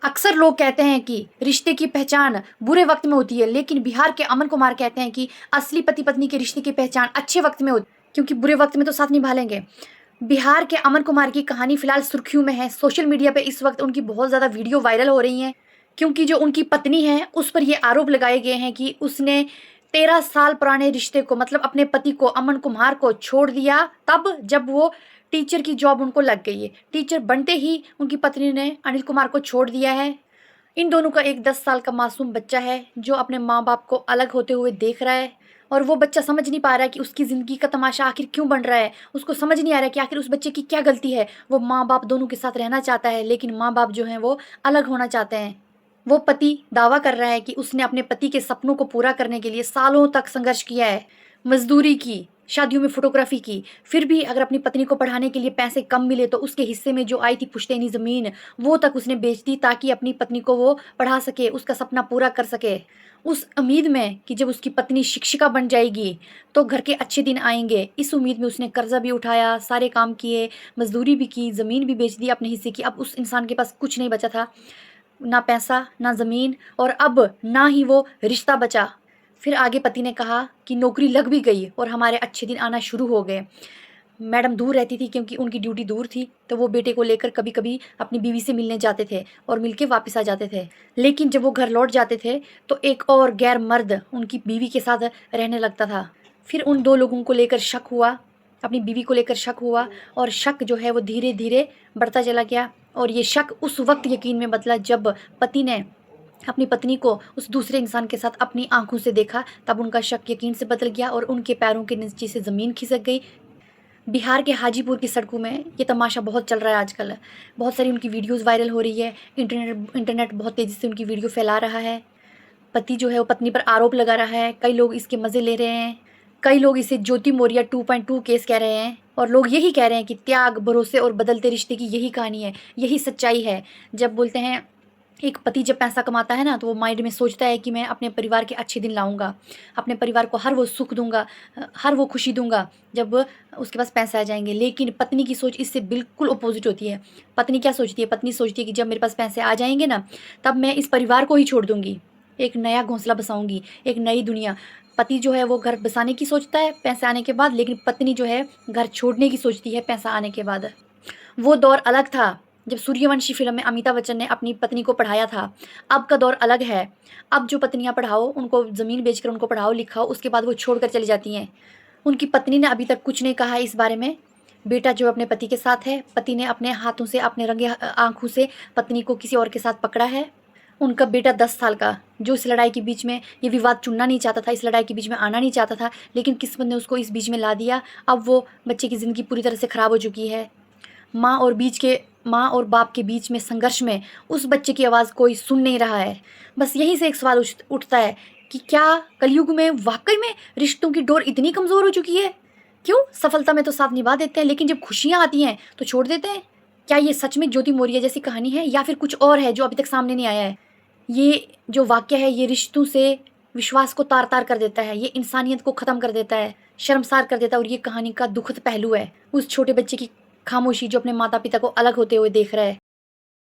अक्सर लोग कहते हैं कि रिश्ते की पहचान बुरे वक्त में होती है, लेकिन बिहार के अमन कुमार कहते हैं कि असली पति पत्नी के रिश्ते की पहचान अच्छे वक्त में होती है, क्योंकि बुरे वक्त में तो साथ निभा लेंगे। बिहार के अमन कुमार की कहानी फिलहाल सुर्खियों में है। सोशल मीडिया पे इस वक्त उनकी बहुत ज़्यादा वीडियो वायरल हो रही हैं, क्योंकि जो उनकी पत्नी है उस पर ये आरोप लगाए गए हैं कि उसने 13 साल पुराने रिश्ते को, मतलब अपने पति को, अमन कुमार को छोड़ दिया तब जब वो टीचर की जॉब उनको लग गई है। टीचर बनते ही उनकी पत्नी ने अनिल कुमार को छोड़ दिया है। इन दोनों का एक 10 साल का मासूम बच्चा है जो अपने माँ बाप को अलग होते हुए देख रहा है, और वो बच्चा समझ नहीं पा रहा है कि उसकी ज़िंदगी का तमाशा आखिर क्यों बन रहा है। उसको समझ नहीं आ रहा है कि आखिर उस बच्चे की क्या गलती है। वो माँ बाप दोनों के साथ रहना चाहता है, लेकिन माँ बाप जो हैं वो अलग होना चाहते हैं। वो पति दावा कर रहा है कि उसने अपने पति के सपनों को पूरा करने के लिए सालों तक संघर्ष किया है, मजदूरी की, शादियों में फोटोग्राफी की। फिर भी अगर अपनी पत्नी को पढ़ाने के लिए पैसे कम मिले तो उसके हिस्से में जो आई थी पुश्तैनी ज़मीन, वो तक उसने बेच दी ताकि अपनी पत्नी को वो पढ़ा सके, उसका सपना पूरा कर सके। उस उम्मीद में कि जब उसकी पत्नी शिक्षिका बन जाएगी तो घर के अच्छे दिन आएंगे, इस उम्मीद में उसने कर्जा भी उठाया, सारे काम किए, मजदूरी भी की, ज़मीन भी बेच दी अपने हिस्से की। अब उस इंसान के पास कुछ नहीं बचा था, ना पैसा ना ज़मीन, और अब ना ही वो रिश्ता बचा। फिर आगे पति ने कहा कि नौकरी लग भी गई और हमारे अच्छे दिन आना शुरू हो गए। मैडम दूर रहती थी क्योंकि उनकी ड्यूटी दूर थी, तो वो बेटे को लेकर कभी कभी अपनी बीवी से मिलने जाते थे और मिलके वापस आ जाते थे। लेकिन जब वो घर लौट जाते थे तो एक और गैर मर्द उनकी बीवी के साथ रहने लगता था। फिर उन दो लोगों को लेकर शक हुआ, अपनी बीवी को लेकर शक हुआ, और शक जो है वो धीरे धीरे बढ़ता चला गया। और ये शक उस वक्त यकीन में बदला जब पति ने अपनी पत्नी को उस दूसरे इंसान के साथ अपनी आंखों से देखा। तब उनका शक यकीन से बदल गया और उनके पैरों के नीचे से ज़मीन खिसक गई। बिहार के हाजीपुर की सड़कों में ये तमाशा बहुत चल रहा है आजकल। बहुत सारी उनकी वीडियोस वायरल हो रही है। इंटरनेट बहुत तेज़ी से उनकी वीडियो फैला रहा है। पति जो है वो पत्नी पर आरोप लगा रहा है। कई लोग इसके मज़े ले रहे हैं। कई लोग इसे ज्योति मौर्या 2.2 केस कह रहे हैं, और लोग यही कह रहे हैं कि त्याग, भरोसे और बदलते रिश्ते की यही कहानी है, यही सच्चाई है। जब बोलते हैं एक पति जब पैसा कमाता है ना, तो वो माइंड में सोचता है कि मैं अपने परिवार के अच्छे दिन लाऊंगा, अपने परिवार को हर वो सुख दूंगा, हर वो खुशी दूंगा जब उसके पास पैसे आ जाएंगे। लेकिन पत्नी की सोच इससे बिल्कुल अपोजिट होती है। पत्नी क्या सोचती है? पत्नी सोचती है कि जब मेरे पास पैसे आ जाएंगे ना, तब मैं इस परिवार को ही छोड़ दूंगी, एक नया घोंसला बसाऊंगी, एक नई दुनिया। पति जो है वो घर बसाने की सोचता है पैसे आने के बाद, लेकिन पत्नी जो है घर छोड़ने की सोचती है पैसा आने के बाद। वो दौर अलग था जब सूर्यवंशी फिल्म में अमिताभ बच्चन ने अपनी पत्नी को पढ़ाया था। अब का दौर अलग है। अब जो पत्नियां पढ़ाओ, उनको ज़मीन बेचकर उनको पढ़ाओ लिखाओ, उसके बाद वो छोड़कर चली जाती हैं। उनकी पत्नी ने अभी तक कुछ नहीं कहा है इस बारे में। बेटा जो अपने पति के साथ है, पति ने अपने हाथों से, अपने रंगे आंखों से पत्नी को किसी और के साथ पकड़ा है। उनका बेटा 10 साल का, जो इस लड़ाई के बीच में ये विवाद चुनना नहीं चाहता था, इस लड़ाई के बीच में आना नहीं चाहता था, लेकिन किस्मत ने उसको इस बीच में ला दिया। अब वो बच्चे की ज़िंदगी पूरी तरह से ख़राब हो चुकी है। माँ और बाप के बीच में संघर्ष में उस बच्चे की आवाज़ कोई सुन नहीं रहा है। बस यहीं से एक सवाल उठता है कि क्या कलयुग में वाकई में रिश्तों की डोर इतनी कमज़ोर हो चुकी है? क्यों? सफलता में तो साथ निभा देते हैं, लेकिन जब खुशियाँ आती हैं तो छोड़ देते हैं। क्या ये सच में ज्योति मौर्य जैसी कहानी है, या फिर कुछ और है जो अभी तक सामने नहीं आया है? ये जो वाक्य है ये रिश्तों से विश्वास को तार तार कर देता है, ये इंसानियत को ख़त्म कर देता है, शर्मसार कर देता है। और ये कहानी का दुखद पहलू है उस छोटे बच्चे की खामोशी जो अपने माता पिता को अलग होते हुए देख रहा है।